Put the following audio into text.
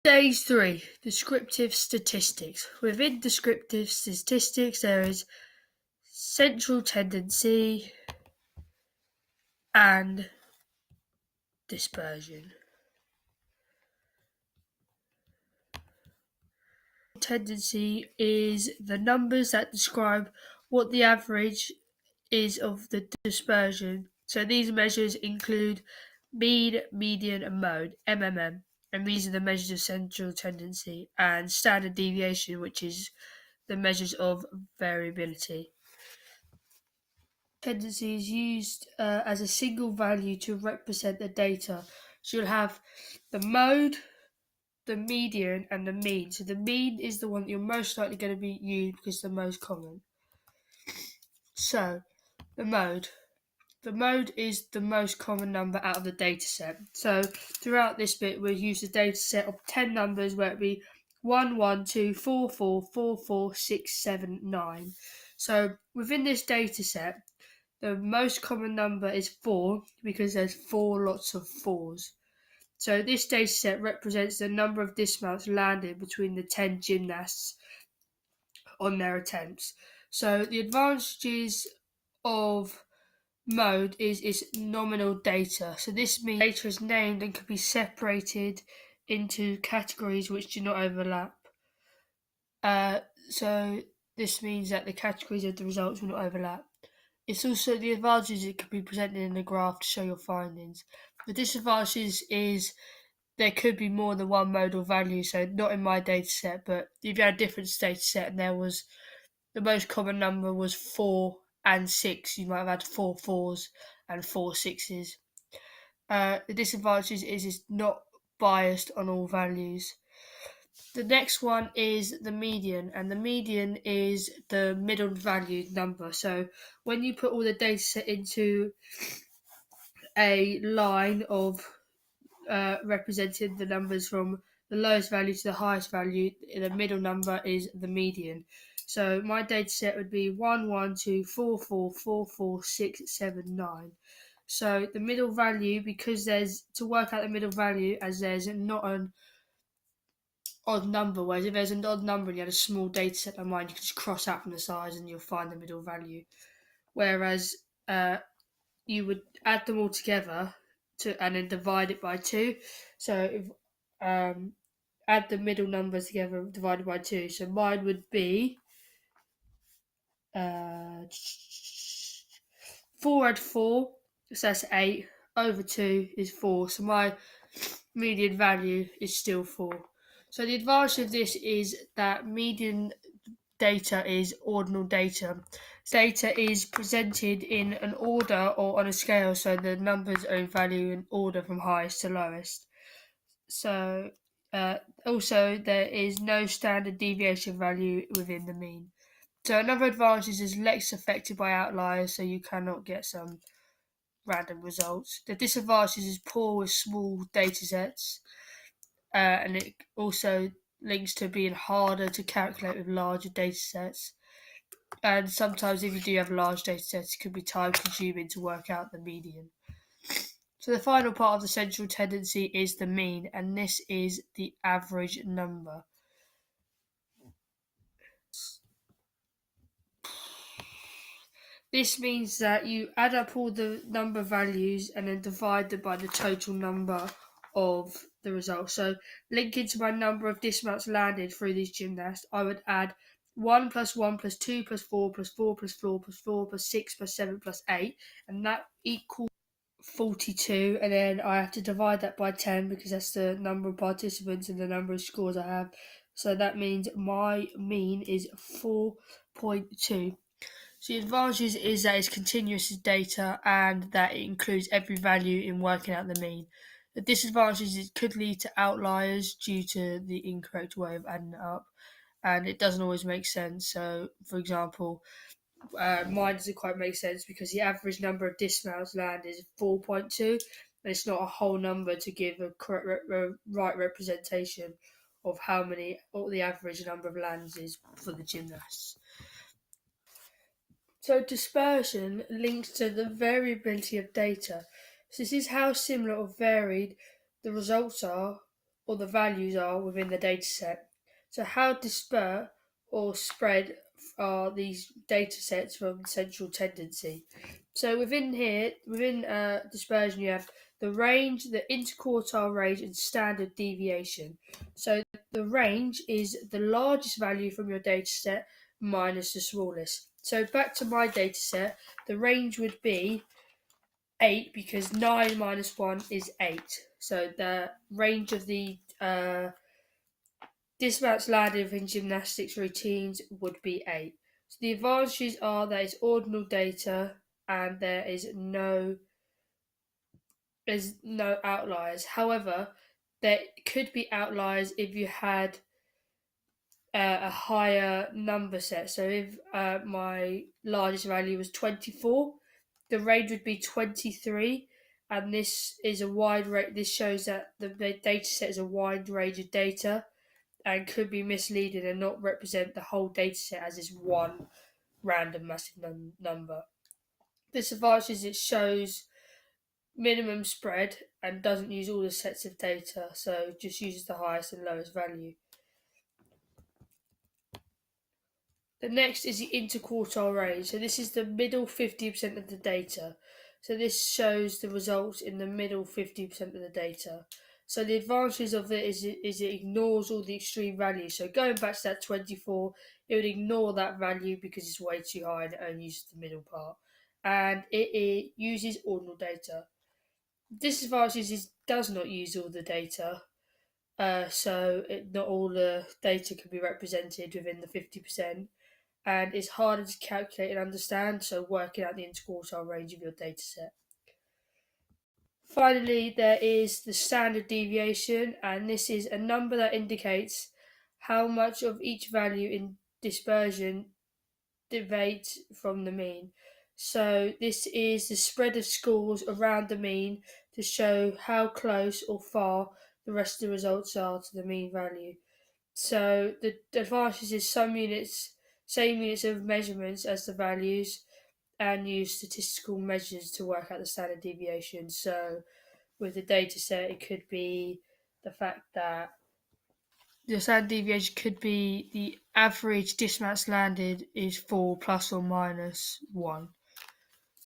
Stage 3, descriptive statistics. Within descriptive statistics, there is central tendency and dispersion. Tendency is the numbers that describe what the average is of the dispersion. So these measures include mean, median, and mode, MMM, and these are the measures of central tendency, and standard deviation, which is the measures of variability. Tendency is used as a single value to represent the data. So you'll have the mode, the median, and the mean. So the mean is the one that you're most likely going to be used because it's the most common. So the mode. The mode is the most common number out of the data set. So throughout this bit, we'll use a data set of 10 numbers where it will be 1, 1, 2, 4, 4, 4, 4, 6, 7, 9. So within this data set, the most common number is 4 because there's 4 lots of 4s. So this data set represents the number of dismounts landed between the 10 gymnasts on their attempts. So the advantages of mode is its nominal data. So this means data is named and can be separated into categories which do not overlap. So this means that the categories of the results will not overlap. It's also the advantages it can be presented in a graph to show your findings. The disadvantages is there could be more than one modal value, so not in my data set, but if you had a different data set and there was the most common number was 4 and 6, you might have had 4 4s and 4 6s. The disadvantage is it's not biased on all values. The next one is the median, and the median is the middle valued number. So when you put all the data set into a line of representing the numbers from the lowest value to the highest value, the middle number is the median. So my data set would be 1, 1, 2, 4, 4, 4, 4, 6, 7, 9. So the middle value, because there's to work out the middle value, as there's not an odd number, whereas if there's an odd number and you had a small data set in mind, you can just cross out from the size and you'll find the middle value. Whereas you would add them all together and then divide it by 2. So if add the middle numbers together divided by 2. So mine would be 4 add 4, so that's 8, over 2 is 4. So my median value is still 4. So the advantage of this is that median data is ordinal data. Data is presented in an order or on a scale, so the numbers are in value in order from highest to lowest. So also there is no standard deviation value within the mean. So another advantage is less affected by outliers, so you cannot get some random results. The disadvantage is poor with small data sets, and it also links to being harder to calculate with larger data sets. And sometimes if you do have large data sets, it can be time consuming to work out the median. So the final part of the central tendency is the mean, and this is the average number. This means that you add up all the number values and then divide them by the total number of the results. So linking to my number of dismounts landed through these gymnasts, I would add 1 plus 1 plus 2 plus 4 plus 4 plus 4 plus 4 plus 6 plus 7 plus 8, and that equals 42, and then I have to divide that by 10 because that's the number of participants and the number of scores I have. So that means my mean is 4.2. So the advantage is that it's continuous data and that it includes every value in working out the mean. The disadvantage is it could lead to outliers due to the incorrect way of adding it up, and it doesn't always make sense. So, for example, mine doesn't quite make sense because the average number of dismounts landed is 4.2, and it's not a whole number to give a correct right representation of what the average number of lands is for the gymnasts. So dispersion links to the variability of data. So this is how similar or varied the results are or the values are within the data set. So how disparate or spread are these data sets from central tendency? So within dispersion, you have the range, the interquartile range, and standard deviation. So the range is the largest value from your data set minus the smallest. So back to my data set, the range would be 8 because 9 minus 1 is 8. So the range of the dismounts landed within gymnastics routines would be 8. So the advantages are that it's ordinal data and there's no outliers. However, there could be outliers if you had a higher number set. So if my largest value was 24, the range would be 23, and this is a wide range. This shows that the data set is a wide range of data and could be misleading and not represent the whole data set as this one random massive number. Disadvantage is it shows minimum spread and doesn't use all the sets of data, so just uses the highest and lowest value. The next is the interquartile range. So this is the middle 50% of the data. So this shows the results in the middle 50% of the data. So the advantages of it is it ignores all the extreme values. So going back to that 24, it would ignore that value because it's way too high and it only uses the middle part. And it uses ordinal data. Disadvantages is it does not use all the data. Not all the data can be represented within the 50%, and it's harder to calculate and understand, so working out the interquartile range of your dataset. Finally, there is the standard deviation, and this is a number that indicates how much of each value in dispersion deviates from the mean. So this is the spread of scores around the mean to show how close or far the rest of the results are to the mean value. So the advantage is same units of measurements as the values, and use statistical measures to work out the standard deviation. So with the data set, it could be the fact that the standard deviation could be the average dismounts landed is 4 plus or minus 1.